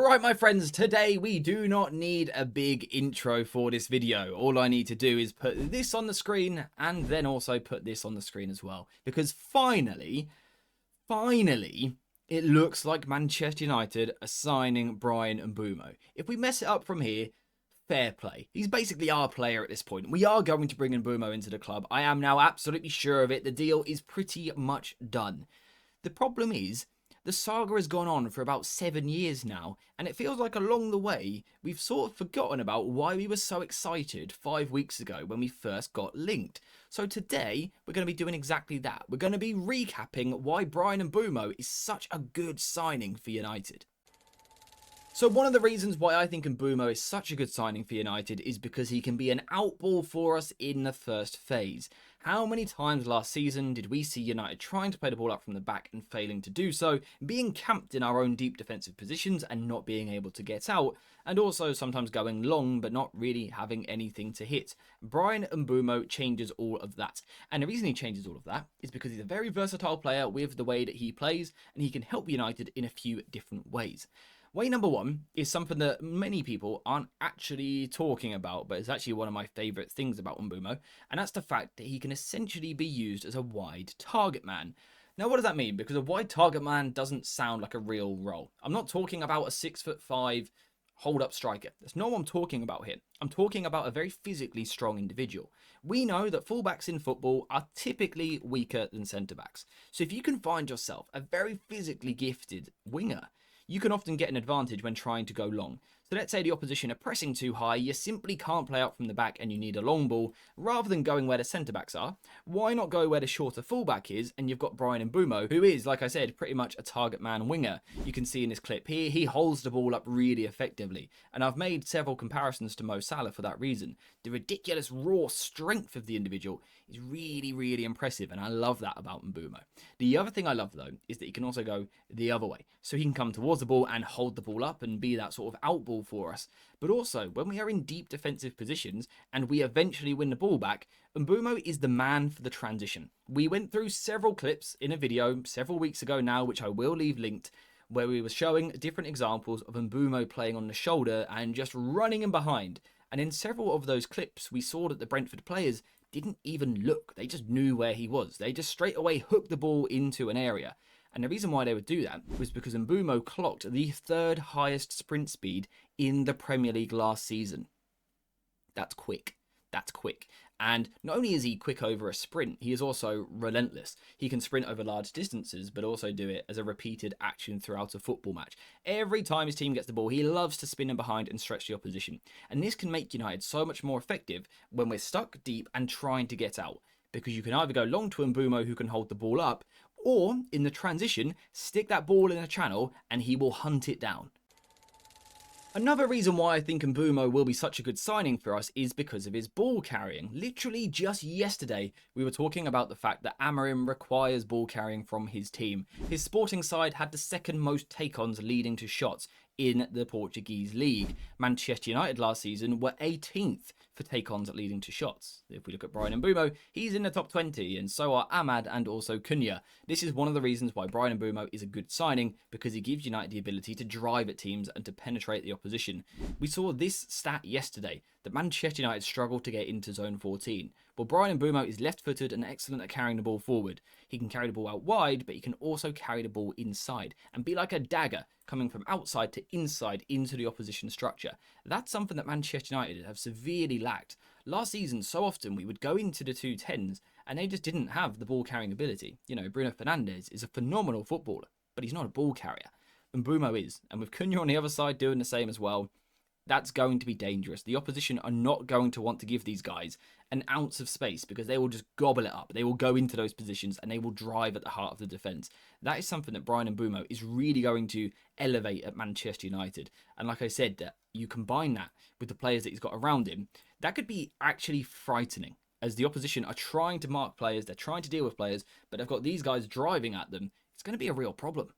Right, my friends, today we do not need a big intro for this video. All I need to do is put this on the screen and then also put this on the screen as well. Because finally, it looks like Manchester United are signing Bryan Mbeumo. If we mess it up from here, fair play. He's basically our player at this point. We are going to bring Mbeumo into the club. I am now absolutely sure of it. The deal is pretty much done. The problem is, the saga has gone on for about 7 years now, and it feels like along the way, we've sort of forgotten about why we were so excited 5 weeks ago when we first got linked. So today, we're going to be doing exactly that. We're going to be recapping why Bryan Mbeumo is such a good signing for United. So one of the reasons why I think Mbeumo is such a good signing for United is because he can be an outball for us in the first phase. How many times last season did we see United trying to play the ball up from the back and failing to do so, being camped in our own deep defensive positions and not being able to get out, and also sometimes going long but not really having anything to hit? Bryan Mbeumo changes all of that. And the reason he changes all of that is because he's a very versatile player with the way that he plays, and he can help United in a few different ways. Way number one is something that many people aren't actually talking about, but it's actually one of my favourite things about Mbeumo, and that's the fact that he can essentially be used as a wide target man. Now, what does that mean? Because a wide target man doesn't sound like a real role. I'm not talking about a 6'5" hold-up striker. That's not what I'm talking about here. I'm talking about a very physically strong individual. We know that fullbacks in football are typically weaker than centre-backs. So if you can find yourself a very physically gifted winger, you can often get an advantage when trying to go long. So let's say the opposition are pressing too high, you simply can't play out from the back and you need a long ball. Rather than going where the centre-backs are, why not go where the shorter fullback is, and you've got Bryan Mbeumo, who is, like I said, pretty much a target man winger. You can see in this clip here, he holds the ball up really effectively. And I've made several comparisons to Mo Salah for that reason. The ridiculous raw strength of the individual is really, really impressive, and I love that about Mbeumo. The other thing I love, though, is that he can also go the other way. So he can come towards the ball and hold the ball up and be that sort of out ball for us. But also, when we are in deep defensive positions and we eventually win the ball back, Mbeumo is the man for the transition. We went through several clips in a video several weeks ago now, which I will leave linked, where we were showing different examples of Mbeumo playing on the shoulder and just running in behind. And in several of those clips, we saw that the Brentford players didn't even look. They just knew where he was. They just straight away hooked the ball into an area. And the reason why they would do that was because Mbeumo clocked the third highest sprint speed in the Premier League last season. That's quick. That's quick. And not only is he quick over a sprint, he is also relentless. He can sprint over large distances, but also do it as a repeated action throughout a football match. Every time his team gets the ball, he loves to spin in behind and stretch the opposition. And this can make United so much more effective when we're stuck deep and trying to get out. Because you can either go long to Mbeumo, who can hold the ball up, or in the transition, stick that ball in a channel and he will hunt it down. Another reason why I think Mbeumo will be such a good signing for us is because of his ball carrying. Literally just yesterday, we were talking about the fact that Amorim requires ball carrying from his team. His Sporting side had the second most take-ons leading to shots in the Portuguese league. Manchester United last season were 18th for take-ons leading to shots. If we look at Bryan Mbeumo, he's in the top 20, and so are Ahmad and also Cunha. This is one of the reasons why Bryan Mbeumo is a good signing, because he gives United the ability to drive at teams and to penetrate the opposition. We saw this stat yesterday, that Manchester United struggled to get into zone 14. Well, Bryan Mbeumo is left-footed and excellent at carrying the ball forward. He can carry the ball out wide, but he can also carry the ball inside and be like a dagger coming from outside to inside into the opposition structure. That's something that Manchester United have severely lacked. Last season, so often we would go into the 2-10s and they just didn't have the ball carrying ability. You know, Bruno Fernandes is a phenomenal footballer, but he's not a ball carrier. Mbeumo is, and with Cunha on the other side doing the same as well, that's going to be dangerous. The opposition are not going to want to give these guys an ounce of space because they will just gobble it up. They will go into those positions and they will drive at the heart of the defence. That is something that Bryan Mbeumo is really going to elevate at Manchester United. And like I said, that you combine that with the players that he's got around him, that could be actually frightening. As the opposition are trying to mark players, they're trying to deal with players, but they've got these guys driving at them. It's going to be a real problem.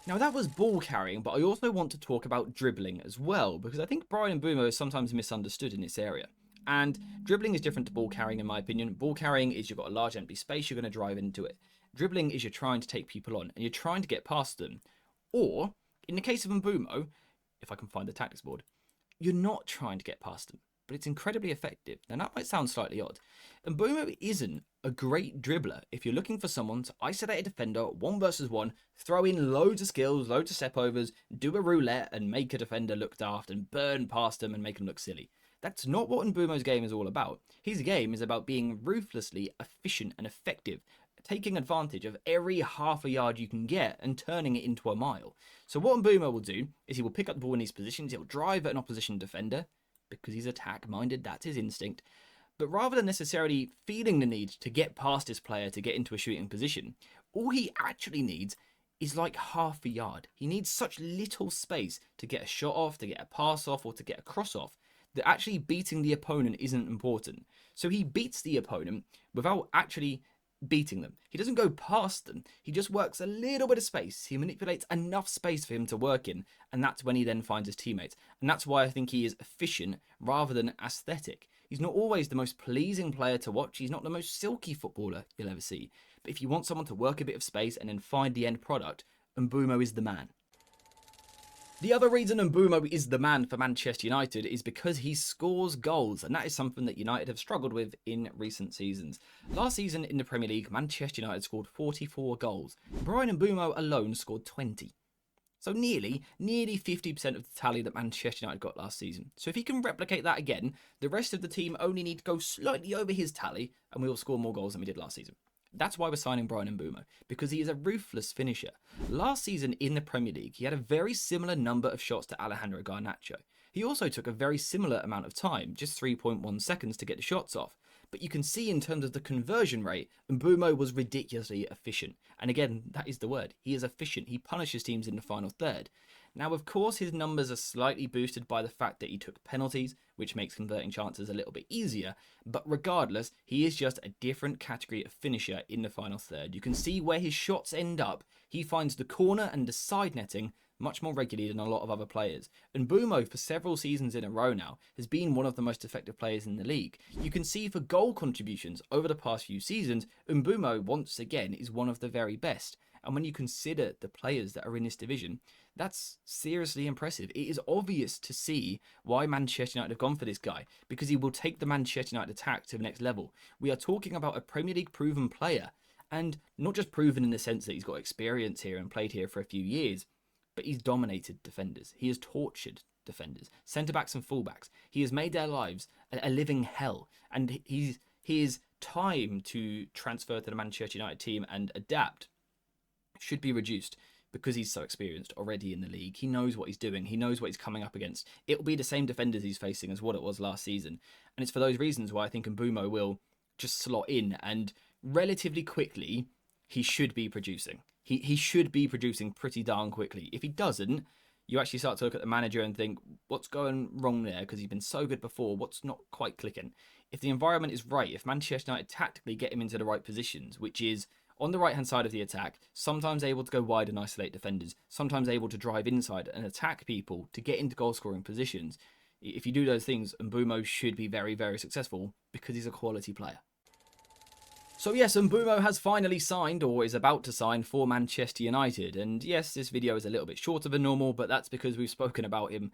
Now that was ball carrying, but I also want to talk about dribbling as well, because I think Bryan Mbeumo is sometimes misunderstood in this area. And dribbling is different to ball carrying in my opinion. Ball carrying is you've got a large empty space, you're going to drive into it. Dribbling is you're trying to take people on and you're trying to get past them. Or In the case of Mbeumo, if I can find the tactics board, you're not trying to get past them, but it's incredibly effective. Now, that might sound slightly odd. Mbeumo isn't a great dribbler if you're looking for someone to isolate a defender 1v1, throw in loads of skills, loads of step overs, do a roulette and make a defender look daft and burn past them and make them look silly. That's not what Mbeumo's game is all about. His game is about being ruthlessly efficient and effective, taking advantage of every half a yard you can get and turning it into a mile. So what Mbeumo will do is he will pick up the ball in these positions, he'll drive at an opposition defender, because he's attack-minded, that's his instinct. But rather than necessarily feeling the need to get past his player to get into a shooting position, all he actually needs is like half a yard. He needs such little space to get a shot off, to get a pass off, or to get a cross off, that actually beating the opponent isn't important. So he beats the opponent without actually beating them. He doesn't go past them. He just works a little bit of space. He manipulates enough space for him to work in, and that's when he then finds his teammates. And that's why I think he is efficient rather than aesthetic. He's not always the most pleasing player to watch. He's not the most silky footballer you'll ever see. But if you want someone to work a bit of space and then find the end product, Mbeumo is the man. The other reason Mbeumo is the man for Manchester United is because he scores goals, and that is something that United have struggled with in recent seasons. Last season in the Premier League, Manchester United scored 44 goals. Bryan Mbeumo alone scored 20. So nearly 50% of the tally that Manchester United got last season. So if he can replicate that again, the rest of the team only need to go slightly over his tally, and we will score more goals than we did last season. That's why we're signing Bryan Mbeumo, because he is a ruthless finisher. Last season in the Premier League, he had a very similar number of shots to Alejandro Garnacho. He also took a very similar amount of time, just 3.1 seconds to get the shots off. But you can see in terms of the conversion rate, Mbeumo was ridiculously efficient. And again, that is the word. He is efficient. He punishes teams in the final third. Now, of course, his numbers are slightly boosted by the fact that he took penalties, which makes converting chances a little bit easier. But regardless, he is just a different category of finisher in the final third. You can see where his shots end up. He finds the corner and the side netting much more regularly than a lot of other players. And Mbeumo, for several seasons in a row now, has been one of the most effective players in the league. You can see for goal contributions over the past few seasons, Mbeumo, once again, is one of the very best. And when you consider the players that are in this division, that's seriously impressive. It is obvious to see why Manchester United have gone for this guy, because he will take the Manchester United attack to the next level. We are talking about a Premier League proven player, and not just proven in the sense that he's got experience here and played here for a few years, but he's dominated defenders. He has tortured defenders, centre-backs and full-backs. He has made their lives a living hell, and his time to transfer to the Manchester United team and adapt should be reduced, because he's so experienced already in the league. He knows what he's doing. He knows what he's coming up against. It'll be the same defenders he's facing as what it was last season. And it's for those reasons why I think Mbeumo will just slot in, and relatively quickly, he should be producing. He should be producing pretty darn quickly. If he doesn't, you actually start to look at the manager and think, what's going wrong there? Because he's been so good before. What's not quite clicking? If the environment is right, if Manchester United tactically get him into the right positions, which is on the right-hand side of the attack, sometimes able to go wide and isolate defenders, sometimes able to drive inside and attack people to get into goal-scoring positions. If you do those things, Mbeumo should be very, very successful, because he's a quality player. So yes, Mbeumo has finally signed, or is about to sign, for Manchester United. And yes, this video is a little bit shorter than normal, but that's because we've spoken about him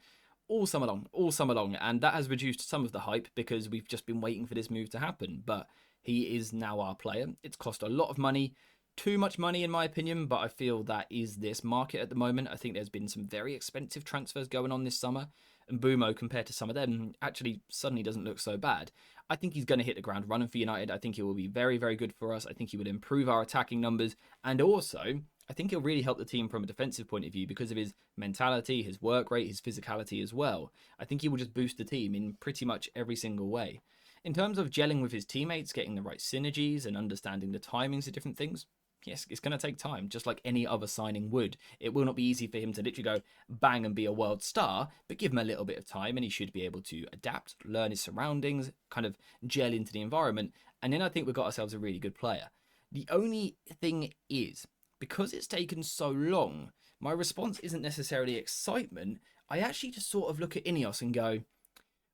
all summer long, and that has reduced some of the hype because we've just been waiting for this move to happen. But he is now our player. It's cost a lot of money, too much money in my opinion, but I feel that is this market at the moment. I think there's been some very expensive transfers going on this summer, and Mbeumo, compared to some of them, actually suddenly doesn't look so bad. I think he's going to hit the ground running for United. I think he will be very, very good for us. I think he would improve our attacking numbers, and also I think he'll really help the team from a defensive point of view because of his mentality, his work rate, his physicality as well. I think he will just boost the team in pretty much every single way. In terms of gelling with his teammates, getting the right synergies and understanding the timings of different things, yes, it's going to take time, just like any other signing would. It will not be easy for him to literally go bang and be a world star, but give him a little bit of time and he should be able to adapt, learn his surroundings, kind of gel into the environment, and then I think we've got ourselves a really good player. The only thing is, because it's taken so long, my response isn't necessarily excitement. I actually just sort of look at Ineos and go,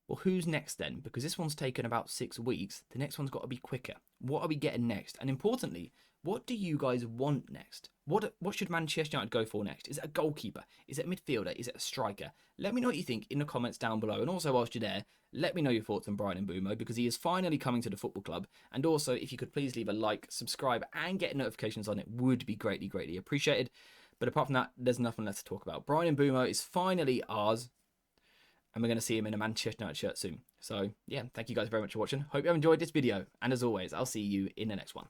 well, who's next then? Because this one's taken about 6 weeks. The next one's got to be quicker. What are we getting next? And importantly, what do you guys want next? What should Manchester United go for next? Is it a goalkeeper? Is it a midfielder? Is it a striker? Let me know what you think in the comments down below. And also, whilst you're there, let me know your thoughts on Bryan Mbeumo, because he is finally coming to the football club. And also, if you could please leave a like, subscribe, and get notifications on it, would be greatly, greatly appreciated. But apart from that, there's nothing left to talk about. Bryan Mbeumo is finally ours, and we're going to see him in a Manchester United shirt soon. So, yeah, thank you guys very much for watching. Hope you have enjoyed this video. And as always, I'll see you in the next one.